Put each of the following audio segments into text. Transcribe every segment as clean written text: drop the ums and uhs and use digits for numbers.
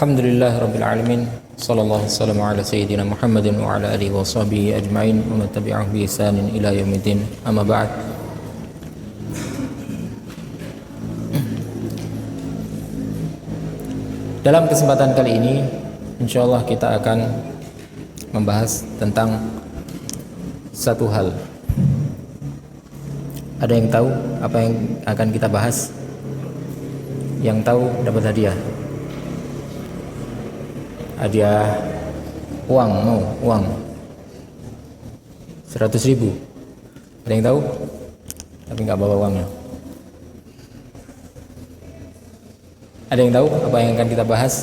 Alhamdulillah Rabbil Alamin. Sallallahu wasallam ala Sayyidina Muhammadin wa ala alihi wa sahbihi ajma'in wa man tabi'ahum bi ihsanin ila yaumiddin. Amma ba'd. Dalam kesempatan kali ini insyaallah kita akan membahas tentang satu hal. Ada yang tahu apa yang akan kita bahas? Yang tahu dapat hadiah. Hadiah uang, mau uang 100.000. Ada yang tahu? Tapi nggak bawa uangnya. Ada yang tahu apa yang akan kita bahas?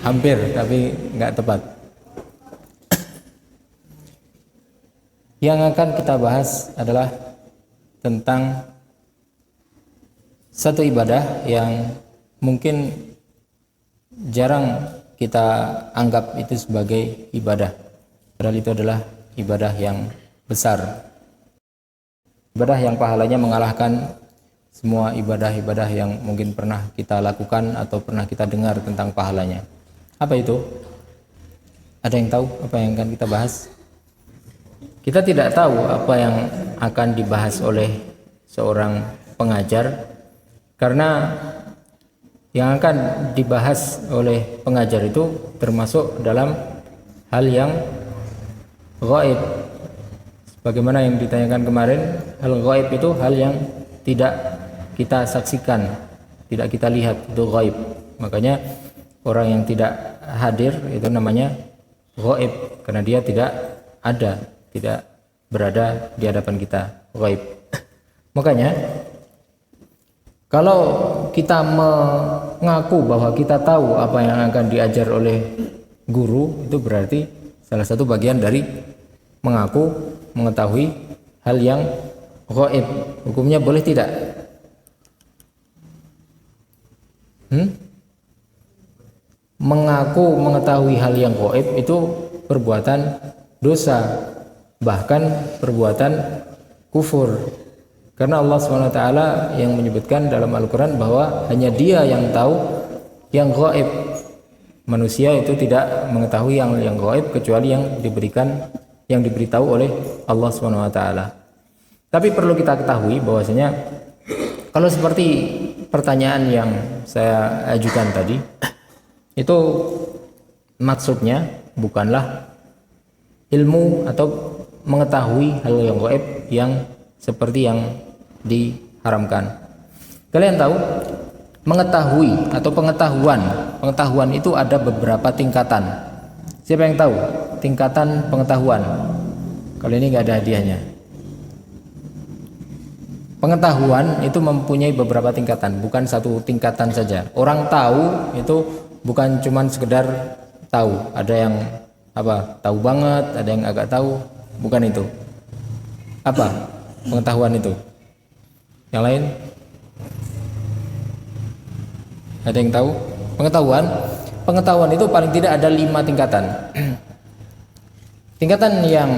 Hampir, tapi nggak tepat. Yang akan kita bahas adalah tentang satu ibadah yang mungkin jarang kita anggap itu sebagai ibadah. Padahal itu adalah ibadah yang besar. Ibadah yang pahalanya mengalahkan semua ibadah-ibadah yang mungkin pernah kita lakukan atau pernah kita dengar tentang pahalanya. Apa itu? Ada yang tahu apa yang akan kita bahas? Kita tidak tahu apa yang akan dibahas oleh seorang pengajar, karena yang akan dibahas oleh pengajar itu termasuk dalam hal yang gaib. Bagaimana yang ditanyakan kemarin, hal gaib itu hal yang tidak kita saksikan, tidak kita lihat, itu gaib. Makanya orang yang tidak hadir itu namanya gaib, karena dia tidak ada, tidak berada di hadapan kita, gaib. Makanya kalau kita mengaku bahwa kita tahu apa yang akan diajar oleh guru, itu berarti salah satu bagian dari mengaku mengetahui hal yang gaib. Hukumnya boleh tidak? Mengaku mengetahui hal yang gaib itu perbuatan dosa, bahkan perbuatan kufur. Karena Allah SWT yang menyebutkan dalam Al-Quran bahwa hanya Dia yang tahu yang gaib. Manusia itu tidak mengetahui yang gaib kecuali yang diberitahu oleh Allah SWT. Tapi perlu kita ketahui bahwasanya kalau seperti pertanyaan yang saya ajukan tadi, itu maksudnya bukanlah ilmu atau mengetahui hal yang gaib yang seperti yang diharamkan. Kalian tahu mengetahui atau pengetahuan itu ada beberapa tingkatan. Siapa yang tahu tingkatan pengetahuan? Kali ini nggak ada hadiahnya. Pengetahuan itu mempunyai beberapa tingkatan, bukan satu tingkatan saja. Orang tahu itu bukan cuma sekedar tahu, ada yang tahu banget, ada yang agak tahu, bukan itu. Apa pengetahuan itu? Yang lain? Ada yang tahu? Pengetahuan itu paling tidak ada 5 tingkatan. Tingkatan yang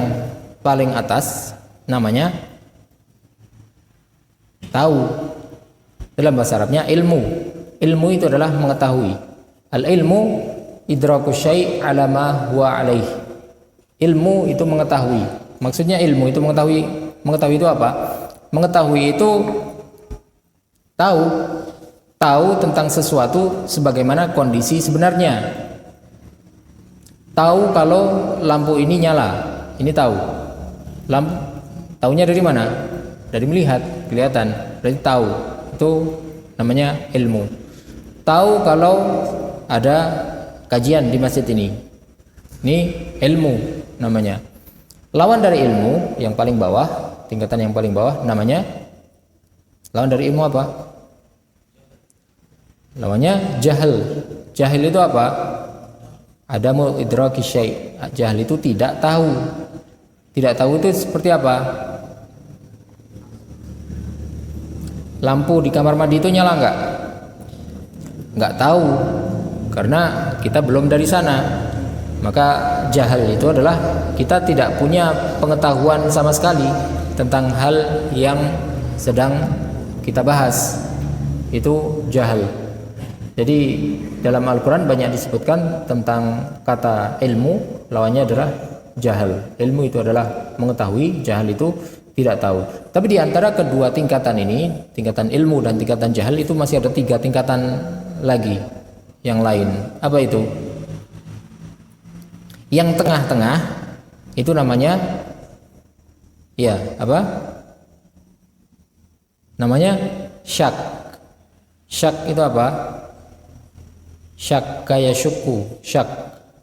paling atas namanya tahu. Dalam bahasa Arabnya ilmu. Ilmu itu adalah mengetahui. Al-ilmu idraku syai' ala ma huwa alaih. Ilmu itu mengetahui. Maksudnya ilmu itu mengetahui. Mengetahui itu apa? Mengetahui itu tahu tentang sesuatu sebagaimana kondisi sebenarnya. Tahu kalau lampu ini nyala, ini tahu. Lampu tahunya dari mana? Dari melihat, kelihatan. Berarti tahu. Itu namanya ilmu. Tahu kalau ada kajian di masjid ini. Ini ilmu namanya. Lawan dari ilmu yang paling bawah, tingkatan yang paling bawah namanya, lawan dari ilmu apa? Lawannya jahil. Jahil itu apa? Adamu idraki syai'. Jahil itu tidak tahu. Tidak tahu itu seperti apa? Lampu di kamar mandi itu nyala enggak? Enggak tahu, karena kita belum dari sana. Maka jahil itu adalah kita tidak punya pengetahuan sama sekali tentang hal yang sedang kita bahas. itu jahal. Jadi dalam Al-Quran banyak disebutkan tentang kata ilmu, lawannya adalah jahal. Ilmu itu adalah mengetahui, jahal itu tidak tahu. Tapi di antara kedua tingkatan ini, tingkatan ilmu dan tingkatan jahal, itu masih ada 3 tingkatan lagi yang lain. Apa itu? Yang tengah-tengah itu namanya apa? Namanya syak. Syak itu apa? Syak kayak syuku, syak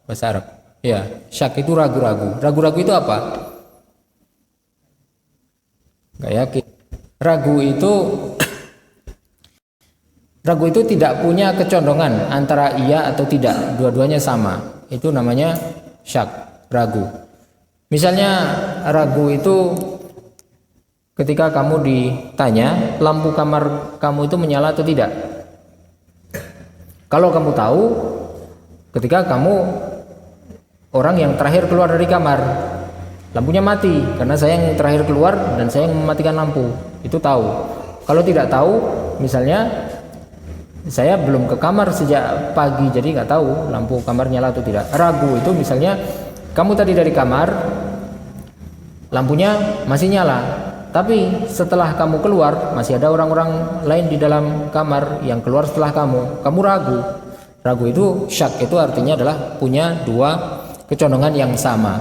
bahasa Arab. Ya, syak itu ragu-ragu. Ragu-ragu itu apa? Gak yakin. Ragu itu tidak punya kecondongan antara iya atau tidak, dua-duanya sama. Itu namanya syak, ragu. Misalnya ragu itu ketika kamu ditanya lampu kamar kamu itu menyala atau tidak. Kalau kamu tahu ketika kamu orang yang terakhir keluar dari kamar, lampunya mati karena saya yang terakhir keluar dan saya yang mematikan lampu, itu tahu. Kalau tidak tahu, misalnya saya belum ke kamar sejak pagi jadi nggak tahu lampu kamar nyala atau tidak. Ragu itu misalnya kamu tadi dari kamar, lampunya masih nyala, tapi setelah kamu keluar masih ada orang-orang lain di dalam kamar yang keluar setelah kamu ragu. Ragu itu syak, itu artinya adalah punya 2 kecondongan yang sama.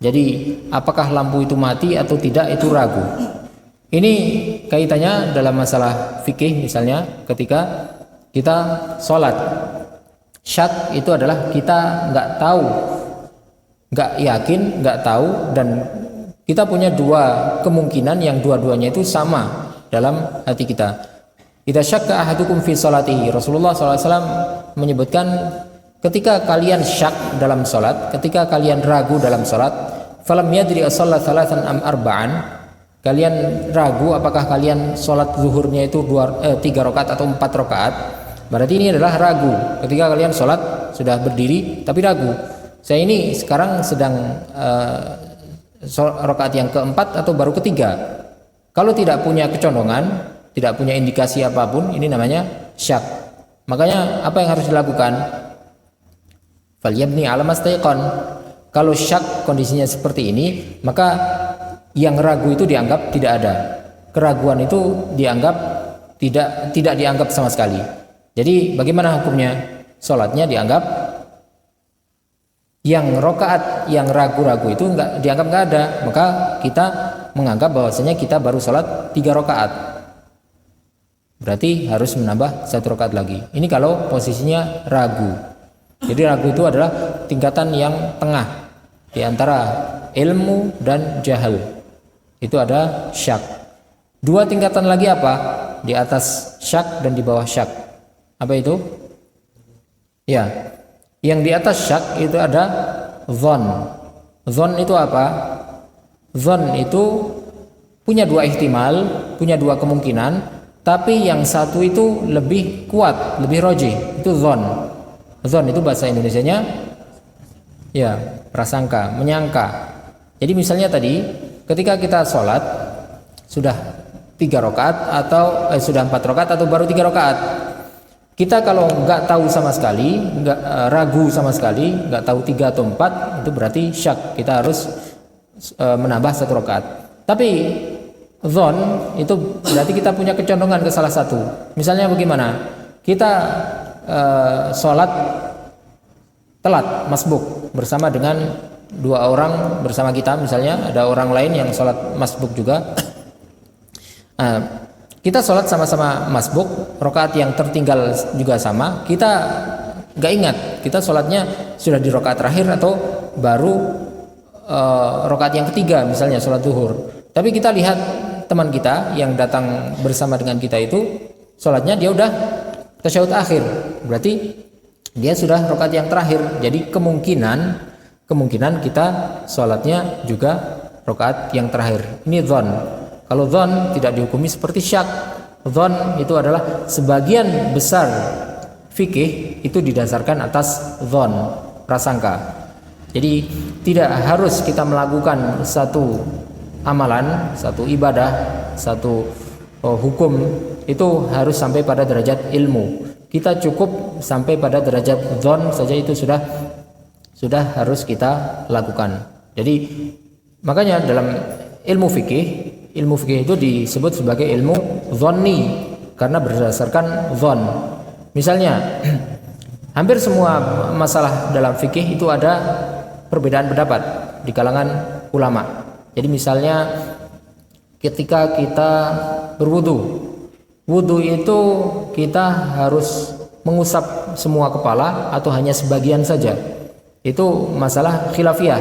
Jadi apakah lampu itu mati atau tidak, itu ragu. Ini kaitannya dalam masalah fikih, misalnya ketika kita sholat. Syak itu adalah kita nggak tahu, nggak yakin, nggak tahu, dan kita punya 2 kemungkinan yang dua-duanya itu sama dalam hati kita. Idza syakka ahadukum fi sholatihi, Rasulullah SAW menyebutkan ketika kalian syak dalam sholat, ketika kalian ragu dalam sholat, falam yadri ashalla thalathan am arba'an, kalian ragu apakah kalian sholat zuhurnya itu 3 rakaat atau 4 rakaat, berarti ini adalah ragu. Ketika kalian sholat sudah berdiri tapi ragu, saya ini sekarang sedang rakaat yang keempat atau baru ketiga. Kalau tidak punya kecondongan, tidak punya indikasi apapun, ini namanya syak. Makanya apa yang harus dilakukan? Falyabni ala mastaiqan. Kalau syak kondisinya seperti ini, maka yang ragu itu dianggap tidak ada. Keraguan itu dianggap tidak dianggap sama sekali. Jadi bagaimana hukumnya? Salatnya dianggap yang rokaat yang ragu-ragu itu dianggap nggak ada, maka kita menganggap bahwasanya kita baru sholat 3 rokaat, berarti harus menambah 1 rokaat lagi. Ini kalau posisinya ragu. Jadi ragu itu adalah tingkatan yang tengah di antara ilmu dan jahal. Itu ada syak. 2 tingkatan lagi apa? Di atas syak dan di bawah syak. Apa itu? Ya. Yang di atas syak itu ada dhon. Dhon itu apa? Dhon itu punya 2 ihtimal, punya 2 kemungkinan, tapi yang satu itu lebih kuat, lebih rojih. Itu dhon. Dhon itu bahasa Indonesianya ya prasangka, menyangka. Jadi misalnya tadi ketika kita sholat sudah 3 rakaat atau sudah 4 rakaat atau baru 3 rakaat. Kita kalau nggak tahu sama sekali, nggak ragu sama sekali, nggak tahu 3 atau 4, itu berarti syak. Kita harus menambah 1 rakaat. Tapi dhon itu berarti kita punya kecondongan ke salah satu. Misalnya bagaimana? Kita sholat telat, masbuk bersama dengan 2 orang bersama kita, misalnya ada orang lain yang sholat masbuk juga. Kita sholat sama-sama masbuk, rakaat yang tertinggal juga sama. Kita nggak ingat kita sholatnya sudah di rakaat terakhir atau baru rakaat yang ketiga, misalnya sholat zuhur. Tapi kita lihat teman kita yang datang bersama dengan kita itu sholatnya dia udah tasyahud akhir, berarti dia sudah rakaat yang terakhir. Jadi kemungkinan kita sholatnya juga rakaat yang terakhir. Ini dhon. Kalau dhon tidak dihukumi seperti syak. Dhon itu adalah sebagian besar fikih itu didasarkan atas dhon, prasangka. Jadi tidak harus kita melakukan satu amalan, satu ibadah, satu hukum itu harus sampai pada derajat ilmu. Kita cukup sampai pada derajat dzon saja, itu sudah harus kita lakukan. Jadi makanya dalam ilmu fikih itu disebut sebagai ilmu dzanni karena berdasarkan dzon. Misalnya hampir semua masalah dalam fikih itu ada perbedaan pendapat di kalangan ulama. Jadi misalnya ketika kita berwudu itu kita harus mengusap semua kepala atau hanya sebagian saja. Itu masalah khilafiyah.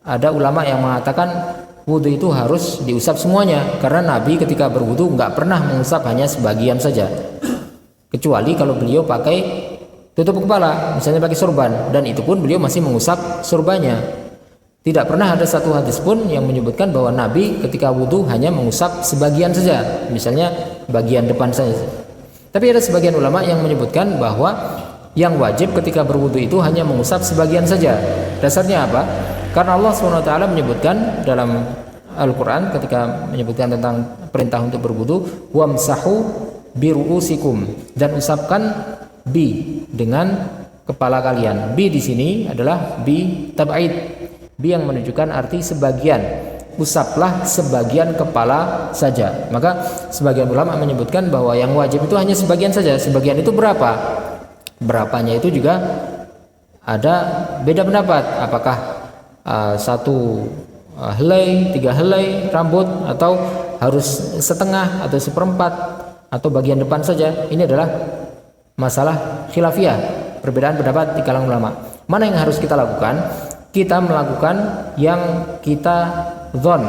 Ada ulama yang mengatakan wudu itu harus diusap semuanya karena Nabi ketika berwudu nggak pernah mengusap hanya sebagian saja, kecuali kalau beliau pakai tutup kepala, misalnya pakai sorban, dan itu pun beliau masih mengusap sorbannya. Tidak pernah ada satu hadis pun yang menyebutkan bahwa Nabi ketika wudu hanya mengusap sebagian saja, misalnya bagian depan saja. Tapi ada sebagian ulama yang menyebutkan bahwa yang wajib ketika berwudu itu hanya mengusap sebagian saja. Dasarnya apa? Karena Allah SWT menyebutkan dalam Al-Quran ketika menyebutkan tentang perintah untuk berwudu, wamsahu biru'usikum, dan usapkan dengan kepala kalian. Bi di sini adalah bi tab'id. Bi yang menunjukkan arti sebagian. Usaplah sebagian kepala saja. Maka sebagian ulama menyebutkan bahwa yang wajib itu hanya sebagian saja. Sebagian itu berapa? Berapanya itu juga ada beda pendapat. Apakah satu helai, 3 helai rambut, atau harus setengah atau seperempat, atau bagian depan saja? Ini adalah masalah khilafiyah, perbedaan pendapat di kalangan ulama. Mana yang harus kita lakukan? Kita melakukan yang kita dzon,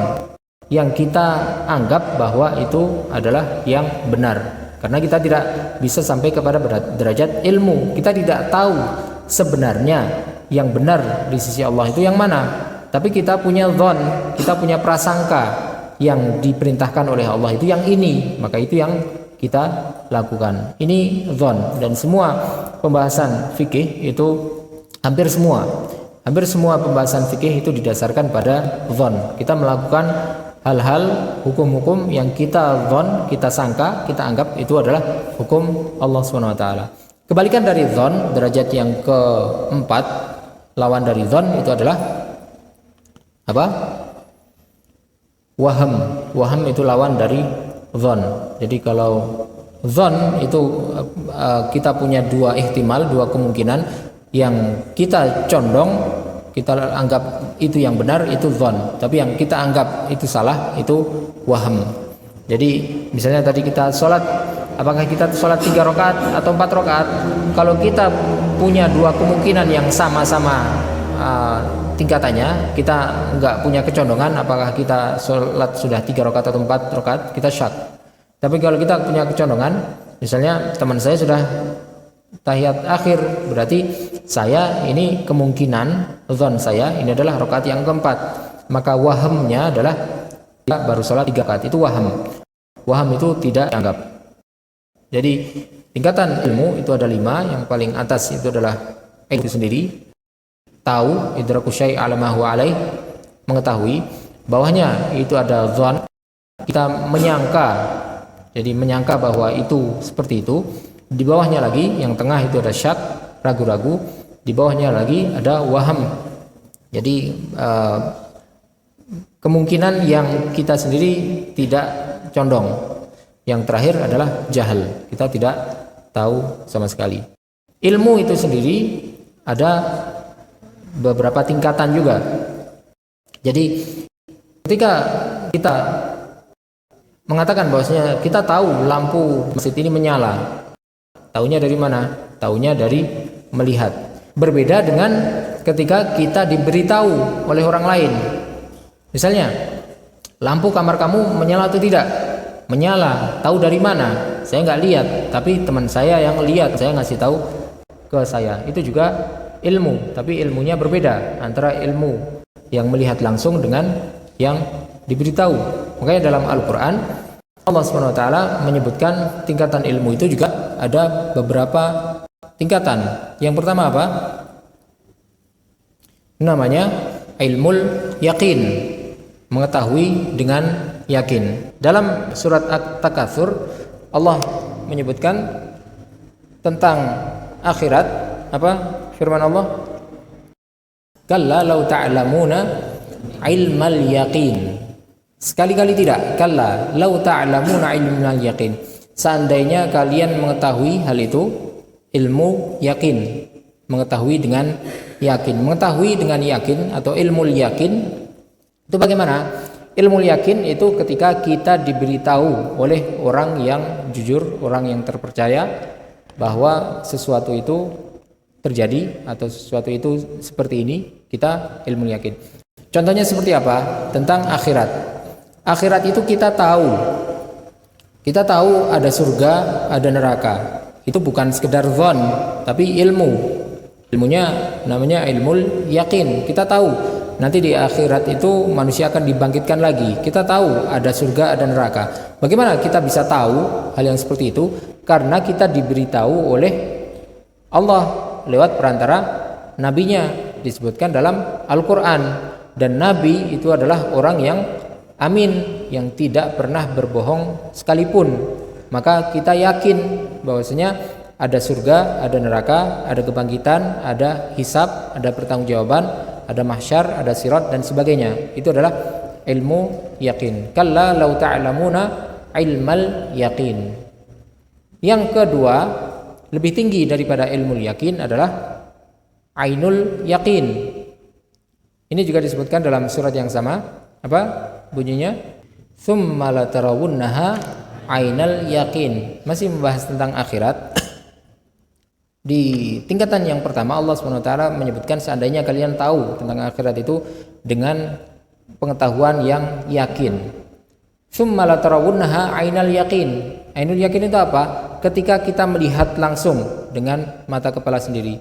yang kita anggap bahwa itu adalah yang benar. Karena kita tidak bisa sampai kepada derajat ilmu. Kita tidak tahu sebenarnya yang benar di sisi Allah itu yang mana. Tapi kita punya dzon, kita punya prasangka yang diperintahkan oleh Allah itu yang ini. Maka itu yang kita lakukan. Ini dzon, dan semua pembahasan fikih itu hampir semua pembahasan fikih itu didasarkan pada dzon. Kita melakukan hal-hal hukum-hukum yang kita dzon, kita sangka, kita anggap itu adalah hukum Allah SWT. Kebalikan dari dzon, derajat yang keempat, lawan dari dzon itu adalah apa? Waham. Waham itu lawan dari dzon. Jadi kalau dzon itu kita punya dua ihtimal, dua kemungkinan. Yang kita condong, kita anggap itu yang benar, itu dzon. Tapi yang kita anggap itu salah, itu waham. Jadi misalnya tadi kita sholat, apakah kita sholat 3 rakaat atau 4 rakaat? Kalau kita punya dua kemungkinan yang sama-sama tingkatannya, kita nggak punya kecondongan apakah kita sholat sudah 3 rakaat atau 4 rakaat, kita syak. Tapi kalau kita punya kecondongan, misalnya teman saya sudah tahiyat akhir, berarti saya ini kemungkinan dzon saya ini adalah rakaat yang keempat, maka wahamnya adalah baru sholat 3 rakaat, itu waham. Waham itu tidak dianggap. Jadi tingkatan ilmu itu ada 5. Yang paling atas itu adalah ilmu sendiri, tahu, idraku syai' ala ma huwa alaih, mengetahui. Bawahnya itu ada dzon, kita menyangka, jadi menyangka bahwa itu seperti itu. Di bawahnya lagi, yang tengah itu ada syak, ragu-ragu. Di bawahnya lagi ada waham. Jadi kemungkinan yang kita sendiri tidak condong. Yang terakhir adalah jahal, kita tidak tahu sama sekali. Ilmu itu sendiri ada beberapa tingkatan juga. Jadi ketika kita mengatakan bahwasanya kita tahu lampu masjid ini menyala, taunya dari mana? Taunya dari melihat. Berbeda dengan ketika kita diberitahu oleh orang lain. Misalnya, lampu kamar kamu menyala atau tidak? Menyala. Tahu dari mana? Saya nggak lihat, tapi teman saya yang lihat, saya ngasih tahu ke saya. Itu juga ilmu, tapi ilmunya berbeda antara ilmu yang melihat langsung dengan yang diberitahu. Makanya dalam Al-Quran Allah SWT menyebutkan tingkatan ilmu itu juga ada beberapa tingkatan. Yang pertama apa? Namanya ilmul yakin, mengetahui dengan yakin. Dalam surat At-Takatsur Allah menyebutkan tentang akhirat, apa firman Allah? Kalla law ta'lamuna ilmal yaqin. Sekali-kali tidak. Kalla law ta'lamuna ilmal yaqin. Seandainya kalian mengetahui hal itu, ilmu yakin, mengetahui dengan yakin. Mengetahui dengan yakin atau ilmu yakin itu bagaimana? Ilmu yakin itu ketika kita diberitahu oleh orang yang jujur, orang yang terpercaya bahwa sesuatu itu terjadi atau sesuatu itu seperti ini, kita ilmu yakin. Contohnya seperti apa? Tentang akhirat. Akhirat itu kita tahu. Kita tahu ada surga, ada neraka. Itu bukan sekedar zon, tapi ilmu. Ilmunya namanya ilmu yakin. Kita tahu nanti di akhirat itu manusia akan dibangkitkan lagi. Kita tahu ada surga, ada neraka. Bagaimana kita bisa tahu hal yang seperti itu? Karena kita diberitahu oleh Allah lewat perantara nabinya, disebutkan dalam Al-Quran. Dan nabi itu adalah orang yang amin, yang tidak pernah berbohong sekalipun. Maka kita yakin bahwasanya ada surga, ada neraka, ada kebangkitan, ada hisab, ada pertanggungjawaban, ada mahsyar, ada sirat dan sebagainya. Itu adalah ilmu yakin. Kalla law ta'lamuna ilmal yakin. Yang kedua, lebih tinggi daripada ilmu yakin adalah ainul yakin. Ini juga disebutkan dalam surat yang sama. Apa bunyinya? Tsumma latarawunnaha ainal yakin. Masih membahas tentang akhirat. Di tingkatan yang pertama Allah SWT menyebutkan seandainya kalian tahu tentang akhirat itu dengan pengetahuan yang yakin. Tsumma latarawunnaha ainal yakin. Ainul yakin itu apa? Ketika kita melihat langsung dengan mata kepala sendiri.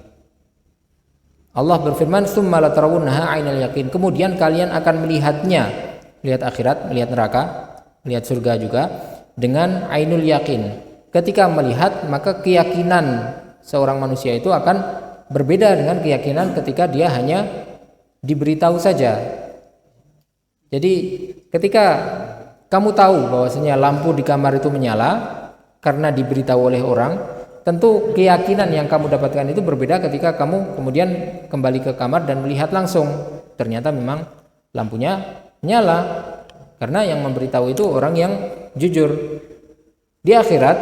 Allah berfirman, "Tsumma latarawunnaha ainal yakin." Kemudian kalian akan melihatnya, melihat akhirat, melihat neraka, melihat surga juga dengan ainul yakin. Ketika melihat, maka keyakinan seorang manusia itu akan berbeda dengan keyakinan ketika dia hanya diberitahu saja. Jadi ketika kamu tahu bahwasanya lampu di kamar itu menyala karena diberitahu oleh orang, tentu keyakinan yang kamu dapatkan itu berbeda ketika kamu kemudian kembali ke kamar dan melihat langsung. Ternyata memang lampunya menyala karena yang memberitahu itu orang yang jujur. Di akhirat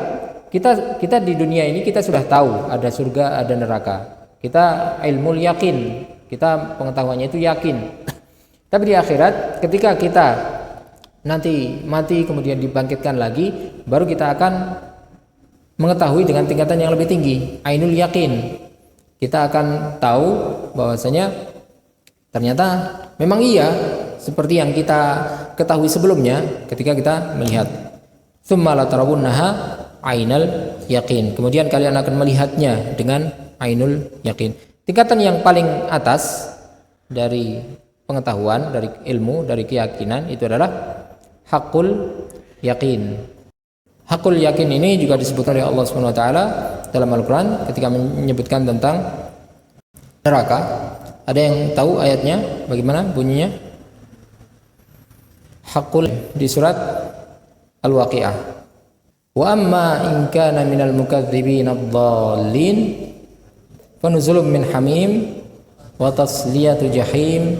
kita di dunia ini kita sudah tahu ada surga, ada neraka. Kita ilmu yakin, kita pengetahuannya itu yakin. Tapi di akhirat ketika kita nanti mati kemudian dibangkitkan lagi, baru kita akan mengetahui dengan tingkatan yang lebih tinggi, ainul yakin. Kita akan tahu bahwasanya ternyata memang iya seperti yang kita ketahui sebelumnya ketika kita melihat. Tsumma latarawunnaha ainal yakin. Kemudian kalian akan melihatnya dengan ainul yakin. Tingkatan yang paling atas dari pengetahuan, dari ilmu, dari keyakinan itu adalah hakul yakin. Hakul yakin ini juga disebutkan oleh Allah SWT dalam Al-Quran ketika menyebutkan tentang neraka. Ada yang tahu ayatnya? Bagaimana bunyinya? Hakul di surat Al-Waqi'ah. Wa amma in kana minal mukadzibin ad-dallin fanuzulun min hamim wa tasliyatu jahim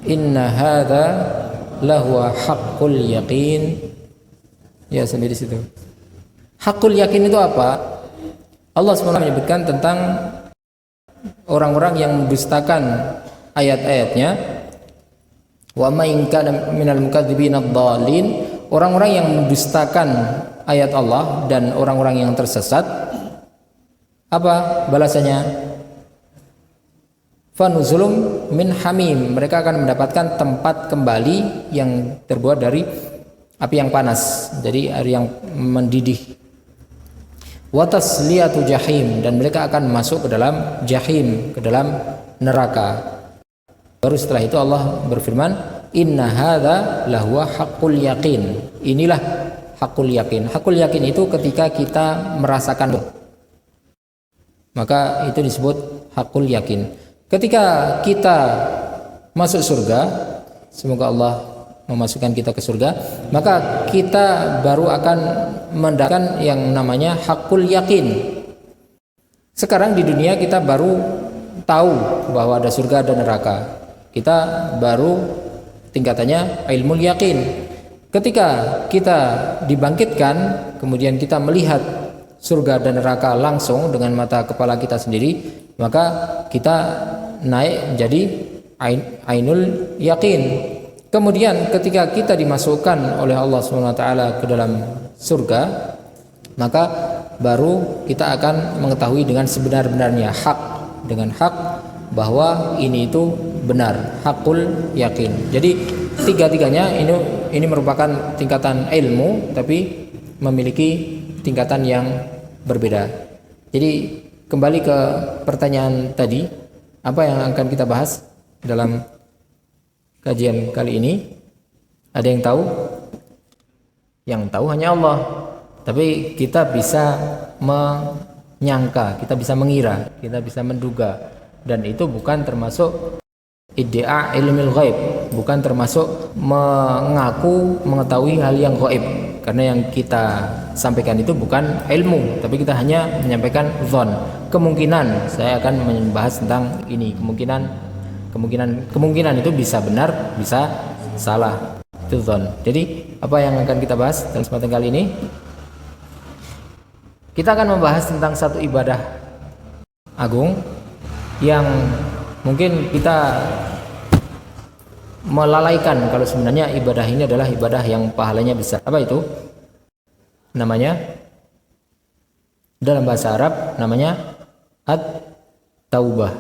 inna hadza lahuwa haqqul yaqin. Ya, sampai di situ. Hakul yakin itu apa? Allah SWT menyebutkan tentang orang-orang yang mendustakan ayat-ayatnya. Wa ma in kana minal mukadzibin ad-dallin, orang-orang yang mendustakan ayat Allah dan orang-orang yang tersesat, apa balasannya? Fanuzulum min hamim, mereka akan mendapatkan tempat kembali yang terbuat dari api yang panas, jadi air yang mendidih. Wa tasliyatu jahim, dan mereka akan masuk ke dalam jahim, ke dalam neraka. Baru setelah itu Allah berfirman, inna hadza lahuwa haqqul yaqin. Inilah hakul yakin. Hakul yakin itu ketika kita merasakan, maka itu disebut hakul yakin. Ketika kita masuk surga, semoga Allah memasukkan kita ke surga, maka kita baru akan mendapatkan yang namanya hakul yakin. Sekarang di dunia kita baru tahu bahwa ada surga dan neraka. Kita baru tingkatannya ilmu yakin. Ketika kita dibangkitkan, kemudian kita melihat surga dan neraka langsung dengan mata kepala kita sendiri, maka kita naik menjadi ainul yakin. Kemudian ketika kita dimasukkan oleh Allah SWT ke dalam surga, maka baru kita akan mengetahui dengan sebenar-benarnya dengan hak bahwa ini itu benar, hakul yakin. Jadi tiga-tiganya ini merupakan tingkatan ilmu, tapi memiliki tingkatan yang berbeda. Jadi kembali ke pertanyaan tadi, apa yang akan kita bahas dalam kajian kali ini? Ada yang tahu? Yang tahu hanya Allah. Tapi kita bisa menyangka, kita bisa mengira, kita bisa menduga, dan itu bukan termasuk iddia ilmil ghaib, bukan termasuk mengaku mengetahui hal yang ghaib, karena yang kita sampaikan itu bukan ilmu, tapi kita hanya menyampaikan dzon, kemungkinan. Saya akan membahas tentang ini, kemungkinan itu bisa benar, bisa salah, itu dzon. Jadi apa yang akan kita bahas dalam kesempatan kali ini? Kita akan membahas tentang satu ibadah agung yang mungkin kita melalaikan kalau sebenarnya ibadah ini adalah ibadah yang pahalanya besar. Apa itu? Namanya dalam bahasa Arab namanya at-taubah.